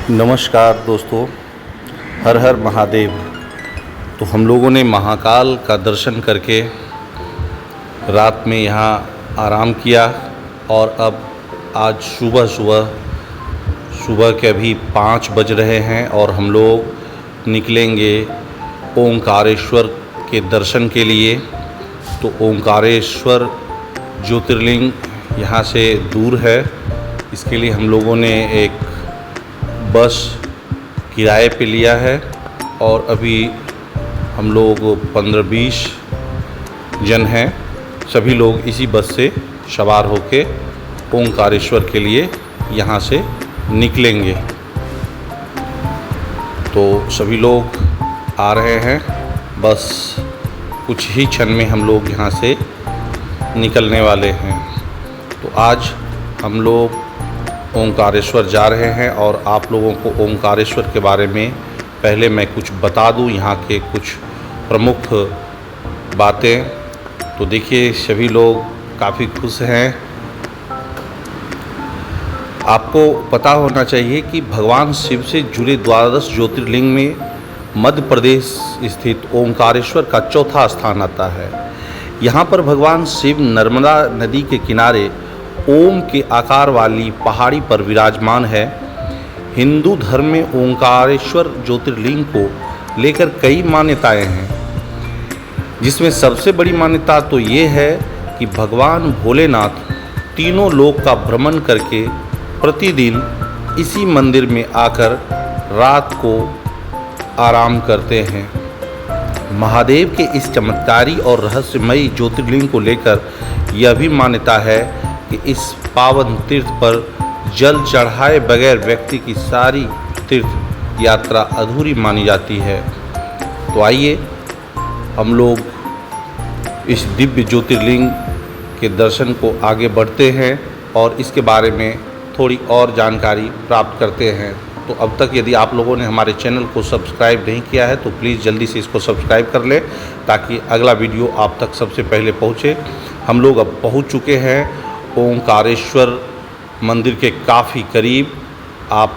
नमस्कार दोस्तों, हर हर महादेव। तो हम लोगों ने महाकाल का दर्शन करके रात में यहाँ आराम किया और अब आज सुबह के अभी 5 बज रहे हैं और हम लोग निकलेंगे ओंकारेश्वर के दर्शन के लिए। तो ओंकारेश्वर ज्योतिर्लिंग यहाँ से दूर है, इसके लिए हम लोगों ने एक बस किराए पे लिया है और अभी हम लोग 15-20 जन हैं। सभी लोग इसी बस से सवार होके ओंकारेश्वर के लिए यहाँ से निकलेंगे। तो सभी लोग आ रहे हैं, बस कुछ ही क्षण में हम लोग यहाँ से निकलने वाले हैं। तो आज हम लोग ओंकारेश्वर जा रहे हैं और आप लोगों को ओंकारेश्वर के बारे में पहले मैं कुछ बता दूं, यहाँ के कुछ प्रमुख बातें। तो देखिए, सभी लोग काफ़ी खुश हैं। आपको पता होना चाहिए कि भगवान शिव से जुड़े 12 ज्योतिर्लिंग में मध्य प्रदेश स्थित ओंकारेश्वर का चौथा स्थान आता है। यहाँ पर भगवान शिव नर्मदा नदी के किनारे ओम के आकार वाली पहाड़ी पर विराजमान है। हिंदू धर्म में ओंकारेश्वर ज्योतिर्लिंग को लेकर कई मान्यताएं हैं, जिसमें सबसे बड़ी मान्यता तो ये है कि भगवान भोलेनाथ तीनों लोक का भ्रमण करके प्रतिदिन इसी मंदिर में आकर रात को आराम करते हैं। महादेव के इस चमत्कारी और रहस्यमयी ज्योतिर्लिंग को लेकर यह भी मान्यता है कि इस पावन तीर्थ पर जल चढ़ाए बगैर व्यक्ति की सारी तीर्थ यात्रा अधूरी मानी जाती है। तो आइए हम लोग इस दिव्य ज्योतिर्लिंग के दर्शन को आगे बढ़ते हैं और इसके बारे में थोड़ी और जानकारी प्राप्त करते हैं। तो अब तक यदि आप लोगों ने हमारे चैनल को सब्सक्राइब नहीं किया है तो प्लीज़ जल्दी से इसको सब्सक्राइब कर लें, ताकि अगला वीडियो आप तक सबसे पहले पहुँचे। हम लोग अब पहुँच चुके हैं ओंकारेश्वर मंदिर के काफ़ी करीब। आप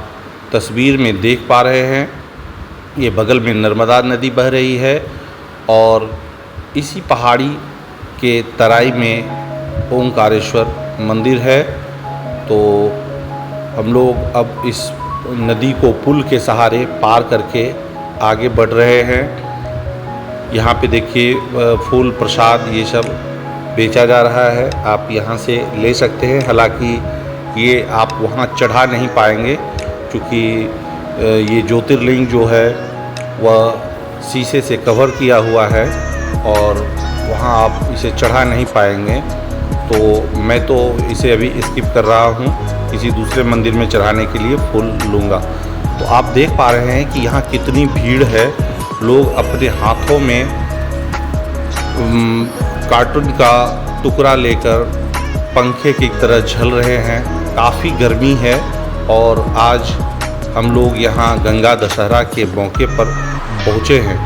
तस्वीर में देख पा रहे हैं, ये बगल में नर्मदा नदी बह रही है और इसी पहाड़ी के तराई में ओंकारेश्वर मंदिर है। तो हम लोग अब इस नदी को पुल के सहारे पार करके आगे बढ़ रहे हैं। यहाँ पे देखिए, फूल प्रसाद ये सब बेचा जा रहा है, आप यहाँ से ले सकते हैं। हालांकि ये आप वहाँ चढ़ा नहीं पाएंगे, क्योंकि ये ज्योतिर्लिंग जो है वह शीशे से कवर किया हुआ है और वहाँ आप इसे चढ़ा नहीं पाएंगे। तो मैं तो इसे अभी स्किप कर रहा हूँ, किसी दूसरे मंदिर में चढ़ाने के लिए फूल लूँगा। तो आप देख पा रहे हैं कि यहाँ कितनी भीड़ है। लोग अपने हाथों में कार्टून का टुकड़ा लेकर पंखे की तरह झल रहे हैं। काफ़ी गर्मी है और आज हम लोग यहाँ गंगा दशहरा के मौके पर पहुँचे हैं।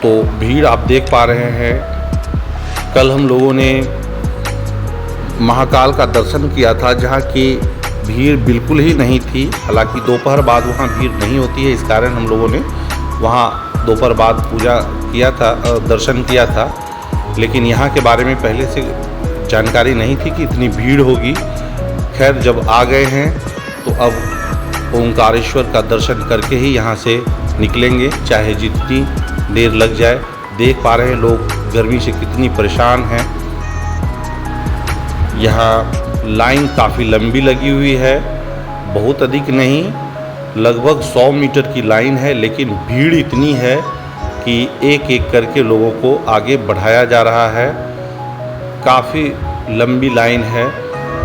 तो भीड़ आप देख पा रहे हैं। कल हम लोगों ने महाकाल का दर्शन किया था, जहाँ की भीड़ बिल्कुल ही नहीं थी। हालांकि दोपहर बाद वहाँ भीड़ नहीं होती है, इस कारण हम लोगों ने वहाँ दोपहर बाद पूजा किया था, दर्शन किया था। लेकिन यहाँ के बारे में पहले से जानकारी नहीं थी कि इतनी भीड़ होगी। खैर, जब आ गए हैं तो अब ओंकारेश्वर का दर्शन करके ही यहाँ से निकलेंगे, चाहे जितनी देर लग जाए। देख पा रहे हैं लोग गर्मी से कितनी परेशान हैं। यहाँ लाइन काफ़ी लंबी लगी हुई है, बहुत अधिक नहीं, लगभग 100 मीटर की लाइन है। लेकिन भीड़ इतनी है कि एक एक करके लोगों को आगे बढ़ाया जा रहा है। काफ़ी लंबी लाइन है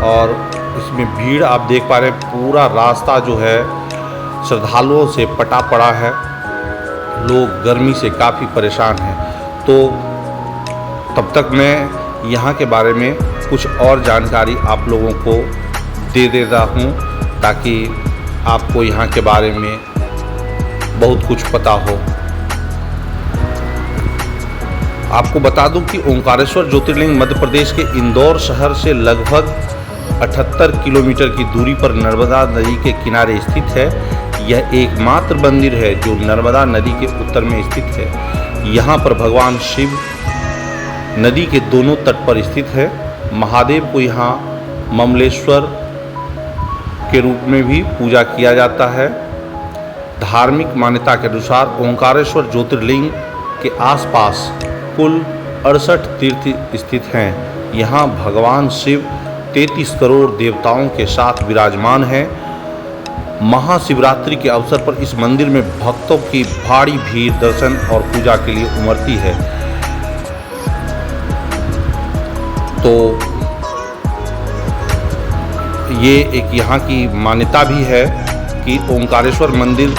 और इसमें भीड़ आप देख पा रहे हैं। पूरा रास्ता जो है श्रद्धालुओं से पटा पड़ा है। लोग गर्मी से काफ़ी परेशान हैं। तो तब तक मैं यहाँ के बारे में कुछ और जानकारी आप लोगों को दे देता हूँ, ताकि आपको यहाँ के बारे में बहुत कुछ पता हो। आपको बता दूं कि ओंकारेश्वर ज्योतिर्लिंग मध्य प्रदेश के इंदौर शहर से लगभग 78 किलोमीटर की दूरी पर नर्मदा नदी के किनारे स्थित है। यह एकमात्र मंदिर है जो नर्मदा नदी के उत्तर में स्थित है। यहाँ पर भगवान शिव नदी के दोनों तट पर स्थित है। महादेव को यहाँ ममलेश्वर के रूप में भी पूजा किया जाता है। धार्मिक मान्यता के अनुसार ओंकारेश्वर ज्योतिर्लिंग के आसपास कुल 68 तीर्थ स्थित हैं। यहाँ भगवान शिव 33 करोड़ देवताओं के साथ विराजमान हैं। महाशिवरात्रि के अवसर पर इस मंदिर में भक्तों की भारी भीड़ दर्शन और पूजा के लिए उमड़ती है। तो ये एक यहाँ की मान्यता भी है कि ओंकारेश्वर मंदिर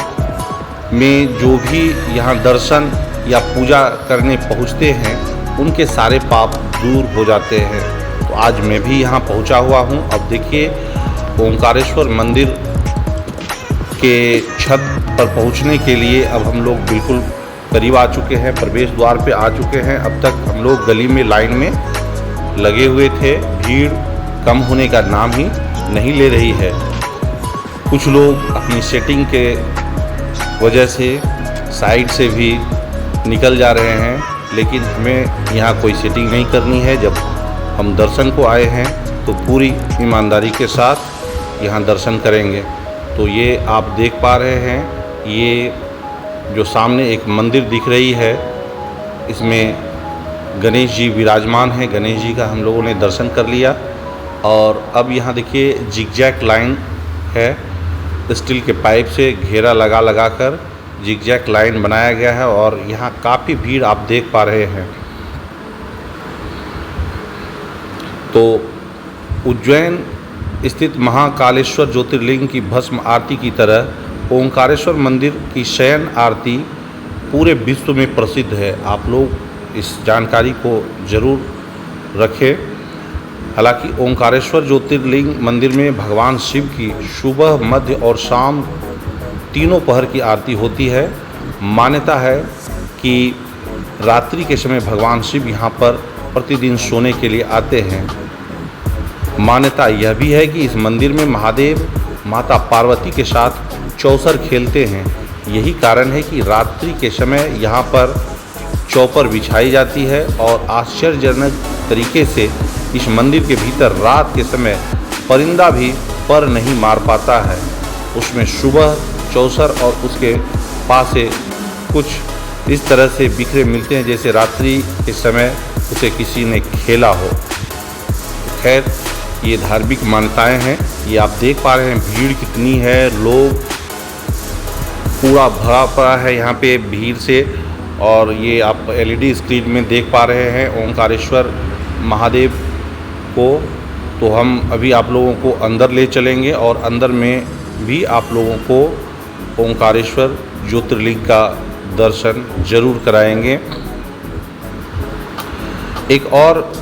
में जो भी यहाँ दर्शन या पूजा करने पहुँचते हैं उनके सारे पाप दूर हो जाते हैं। तो आज मैं भी यहाँ पहुँचा हुआ हूँ। अब देखिए ओंकारेश्वर मंदिर के छत पर पहुँचने के लिए अब हम लोग बिल्कुल करीब आ चुके हैं, प्रवेश द्वार पे आ चुके हैं। अब तक हम लोग गली में लाइन में लगे हुए थे। भीड़ कम होने का नाम ही नहीं ले रही है। कुछ लोग अपनी सेटिंग के वजह से साइड से भी निकल जा रहे हैं, लेकिन हमें यहाँ कोई सेटिंग नहीं करनी है। जब हम दर्शन को आए हैं तो पूरी ईमानदारी के साथ यहाँ दर्शन करेंगे। तो ये आप देख पा रहे हैं, ये जो सामने एक मंदिर दिख रही है, इसमें गणेश जी विराजमान हैं। गणेश जी का हम लोगों ने दर्शन कर लिया। और अब यहाँ देखिए जिगजैग लाइन है, स्टील के पाइप से घेरा लगा कर जिगजैग लाइन बनाया गया है और यहाँ काफ़ी भीड़ आप देख पा रहे हैं। तो उज्जैन स्थित महाकालेश्वर ज्योतिर्लिंग की भस्म आरती की तरह ओंकारेश्वर मंदिर की शयन आरती पूरे विश्व में प्रसिद्ध है। आप लोग इस जानकारी को ज़रूर रखें। हालांकि ओंकारेश्वर ज्योतिर्लिंग मंदिर में भगवान शिव की सुबह, मध्य और शाम तीनों पहर की आरती होती है। मान्यता है कि रात्रि के समय भगवान शिव यहाँ पर प्रतिदिन सोने के लिए आते हैं। मान्यता यह भी है कि इस मंदिर में महादेव माता पार्वती के साथ चौसर खेलते हैं। यही कारण है कि रात्रि के समय यहाँ पर चौपर बिछाई जाती है और आश्चर्यजनक तरीके से इस मंदिर के भीतर रात के समय परिंदा भी पर नहीं मार पाता है। उसमें सुबह चौसर और उसके पासे कुछ इस तरह से बिखरे मिलते हैं जैसे रात्रि के समय उसे किसी ने खेला हो। खैर, ये धार्मिक मान्यताएं हैं। ये आप देख पा रहे हैं भीड़ कितनी है, लोग पूरा भरा पड़ा है यहाँ पे भीड़ से। और ये आप LED स्क्रीन में देख पा रहे हैं ओंकारेश्वर महादेव को। तो हम अभी आप लोगों को अंदर ले चलेंगे और अंदर में भी आप लोगों को ओंकारेश्वर ज्योतिर्लिंग का दर्शन जरूर कराएंगे। एक और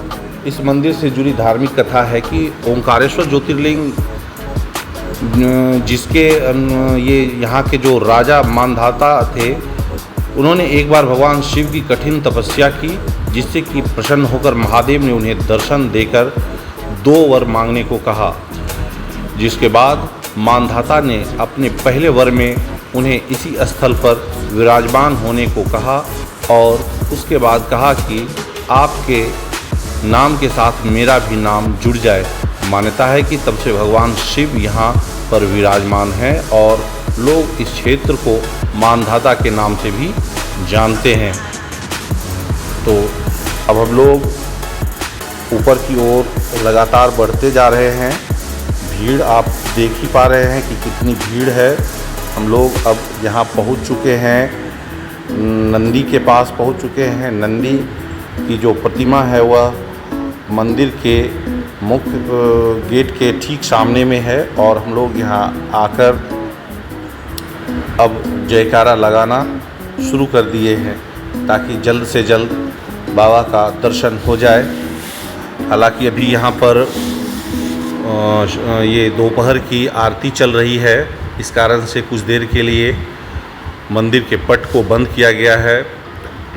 इस मंदिर से जुड़ी धार्मिक कथा है कि ओंकारेश्वर ज्योतिर्लिंग जिसके ये यहाँ के जो राजा मानधाता थे, उन्होंने एक बार भगवान शिव की कठिन तपस्या की, जिससे कि प्रसन्न होकर महादेव ने उन्हें दर्शन देकर 2 वर मांगने को कहा। जिसके बाद मानधाता ने अपने पहले वर में उन्हें इसी स्थल पर विराजमान होने को कहा और उसके बाद कहा कि आपके नाम के साथ मेरा भी नाम जुड़ जाए। मान्यता है कि तब से भगवान शिव यहाँ पर विराजमान हैं और लोग इस क्षेत्र को मानधाता के नाम से भी जानते हैं। तो अब हम लोग ऊपर की ओर लगातार बढ़ते जा रहे हैं। भीड़ आप देख ही पा रहे हैं कि कितनी भीड़ है। हम लोग अब यहाँ पहुँच चुके हैं, नंदी के पास पहुँच चुके हैं। नंदी की जो प्रतिमा है वह मंदिर के मुख्य गेट के ठीक सामने में है और हम लोग यहाँ आकर अब जयकारा लगाना शुरू कर दिए हैं ताकि जल्द से जल्द बाबा का दर्शन हो जाए। हालांकि अभी यहाँ पर ये दोपहर की आरती चल रही है, इस कारण से कुछ देर के लिए मंदिर के पट को बंद किया गया है।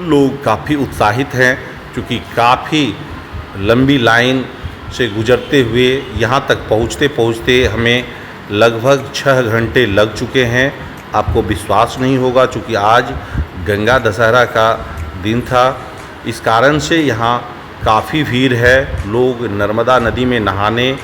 लोग काफ़ी उत्साहित हैं क्योंकि काफ़ी लंबी लाइन से गुजरते हुए यहाँ तक पहुँचते पहुँचते हमें लगभग 6 घंटे लग चुके हैं। आपको विश्वास नहीं होगा, चूँकि आज गंगा दशहरा का दिन था, इस कारण से यहाँ काफ़ी भीड़ है। लोग नर्मदा नदी में नहाने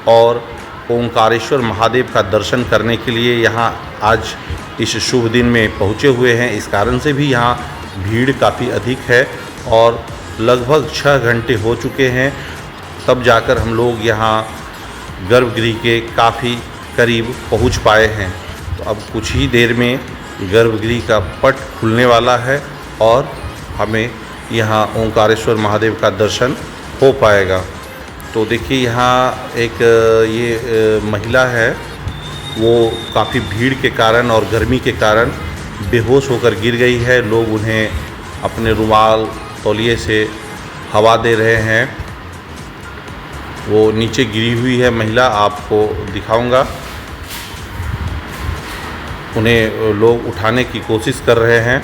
और ओंकारेश्वर महादेव का दर्शन करने के लिए यहाँ आज इस शुभ दिन में पहुँचे हुए हैं। इस कारण से भी यहाँ भीड़ काफ़ी अधिक है और लगभग 6 घंटे हो चुके हैं, तब जाकर हम लोग यहाँ गर्भगृह के काफ़ी करीब पहुँच पाए हैं। तो अब कुछ ही देर में गर्भगृह का पट खुलने वाला है और हमें यहाँ ओंकारेश्वर महादेव का दर्शन हो पाएगा। तो देखिए यहाँ एक ये महिला है, वो काफ़ी भीड़ के कारण और गर्मी के कारण बेहोश होकर गिर गई है। लोग उन्हें अपने रुमाल तौलिए से हवा दे रहे हैं। वो नीचे गिरी हुई है महिला, आपको दिखाऊंगा। उन्हें लोग उठाने की कोशिश कर रहे हैं।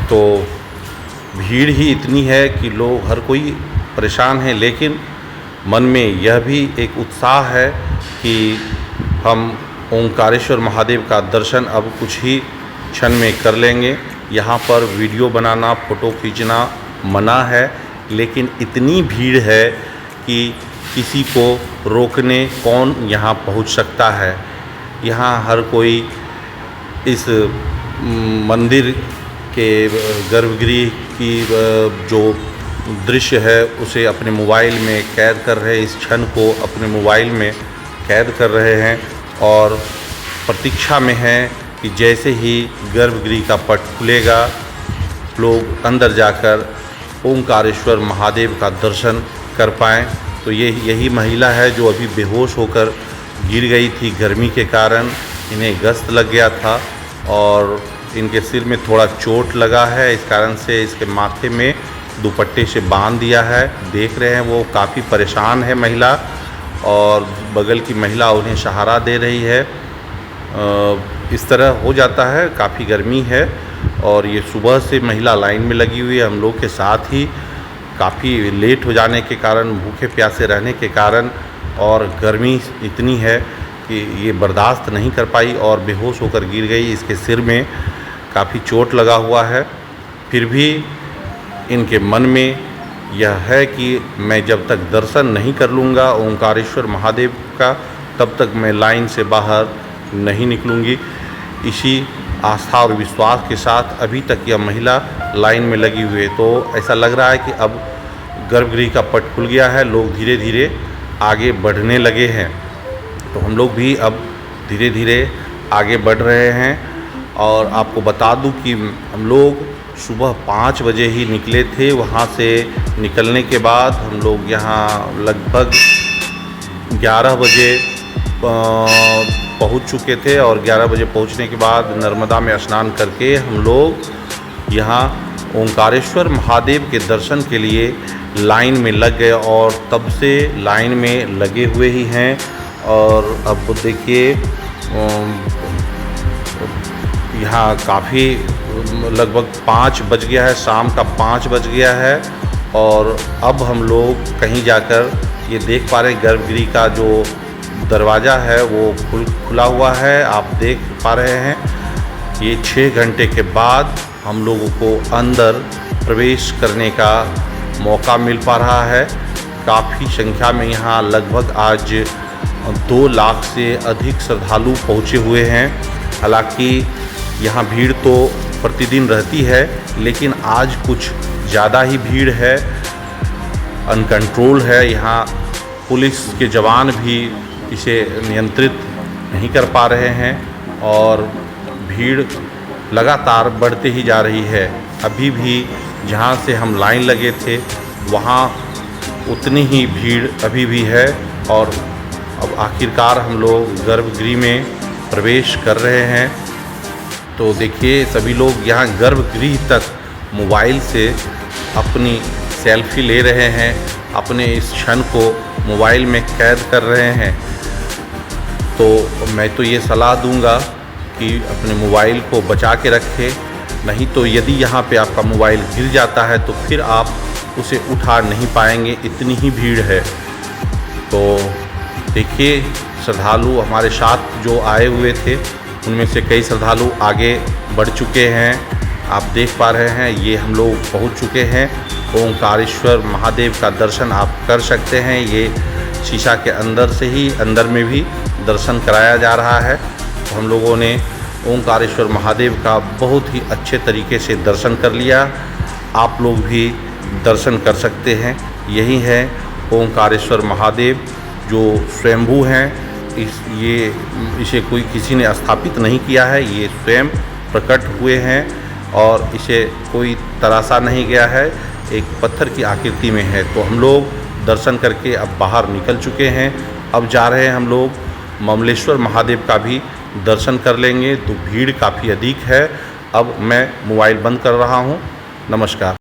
तो भीड़ ही इतनी है कि लोग हर कोई परेशान है, लेकिन मन में यह भी एक उत्साह है कि हम ओंकारेश्वर महादेव का दर्शन अब कुछ ही क्षण में कर लेंगे। यहाँ पर वीडियो बनाना, फ़ोटो खींचना मना है, लेकिन इतनी भीड़ है कि किसी को रोकने कौन यहाँ पहुँच सकता है। यहाँ हर कोई इस मंदिर के गर्भगृह की जो दृश्य है उसे अपने मोबाइल में कैद कर रहे हैं, इस क्षण को अपने मोबाइल में कैद कर रहे हैं और प्रतीक्षा में हैं कि जैसे ही गर्भगृह का पट खुलेगा लोग अंदर जाकर ओंकारेश्वर महादेव का दर्शन कर पाएँ। तो यही महिला है जो अभी बेहोश होकर गिर गई थी गर्मी के कारण। इन्हें गस्त लग गया था और इनके सिर में थोड़ा चोट लगा है, इस कारण से इसके माथे में दुपट्टे से बांध दिया है। देख रहे हैं वो काफ़ी परेशान है महिला, और बगल की महिला उन्हें सहारा दे रही है। इस तरह हो जाता है, काफ़ी गर्मी है और ये सुबह से महिला लाइन में लगी हुई है हम लोग के साथ ही। काफ़ी लेट हो जाने के कारण, भूखे प्यासे रहने के कारण और गर्मी इतनी है कि ये बर्दाश्त नहीं कर पाई और बेहोश होकर गिर गई। इसके सिर में काफ़ी चोट लगा हुआ है। फिर भी इनके मन में यह है कि मैं जब तक दर्शन नहीं कर लूँगा ओंकारेश्वर महादेव का, तब तक मैं लाइन से बाहर नहीं निकलूँगी। इसी आस्था और विश्वास के साथ अभी तक यह महिला लाइन में लगी हुई है। तो ऐसा लग रहा है कि अब गर्भगृह का पट खुल गया है, लोग धीरे धीरे आगे बढ़ने लगे हैं। तो हम लोग भी अब धीरे धीरे आगे बढ़ रहे हैं। और आपको बता दूं कि हम लोग सुबह 5 बजे ही निकले थे। वहाँ से निकलने के बाद हम लोग यहाँ लगभग 11 बजे पहुँच चुके थे और 11 बजे पहुँचने के बाद नर्मदा में स्नान करके हम लोग यहाँ ओंकारेश्वर महादेव के दर्शन के लिए लाइन में लग गए और तब से लाइन में लगे हुए ही हैं। और अब देखिए यहाँ काफ़ी लगभग 5 बज गया है, शाम का 5 बज गया है और अब हम लोग कहीं जाकर ये देख पा रहे हैं गर्भगृह का जो दरवाज़ा है वो खुला हुआ है, आप देख पा रहे हैं। ये 6 घंटे के बाद हम लोगों को अंदर प्रवेश करने का मौका मिल पा रहा है। काफ़ी संख्या में यहाँ लगभग आज 2 लाख से अधिक श्रद्धालु पहुँचे हुए हैं। हालांकि यहाँ भीड़ तो प्रतिदिन रहती है, लेकिन आज कुछ ज़्यादा ही भीड़ है, अनकंट्रोल है। यहाँ पुलिस के जवान भी इसे नियंत्रित नहीं कर पा रहे हैं और भीड़ लगातार बढ़ते ही जा रही है। अभी भी जहाँ से हम लाइन लगे थे वहाँ उतनी ही भीड़ अभी भी है और अब आखिरकार हम लोग गर्भगृह में प्रवेश कर रहे हैं। तो देखिए सभी लोग यहाँ गर्भगृह तक मोबाइल से अपनी सेल्फी ले रहे हैं, अपने इस क्षण को मोबाइल में कैद कर रहे हैं। तो मैं तो ये सलाह दूंगा कि अपने मोबाइल को बचा के रखें, नहीं तो यदि यहाँ पे आपका मोबाइल गिर जाता है तो फिर आप उसे उठा नहीं पाएंगे, इतनी ही भीड़ है। तो देखिए, श्रद्धालु हमारे साथ जो आए हुए थे उनमें से कई श्रद्धालु आगे बढ़ चुके हैं। आप देख पा रहे हैं, ये हम लोग पहुंच चुके हैं। ओंकारेश्वर महादेव का दर्शन आप कर सकते हैं। ये शीशा के अंदर से ही अंदर में भी दर्शन कराया जा रहा है। तो हम लोगों ने ओंकारेश्वर महादेव का बहुत ही अच्छे तरीके से दर्शन कर लिया। आप लोग भी दर्शन कर सकते हैं। यही है ओंकारेश्वर महादेव जो स्वयंभू हैं। इसे कोई किसी ने स्थापित नहीं किया है, ये स्वयं प्रकट हुए हैं और इसे कोई तराशा नहीं गया है, एक पत्थर की आकृति में है। तो हम लोग दर्शन करके अब बाहर निकल चुके हैं। अब जा रहे हैं हम लोग ममलेश्वर महादेव का भी दर्शन कर लेंगे। तो भीड़ काफ़ी अधिक है। अब मैं मोबाइल बंद कर रहा हूँ। नमस्कार।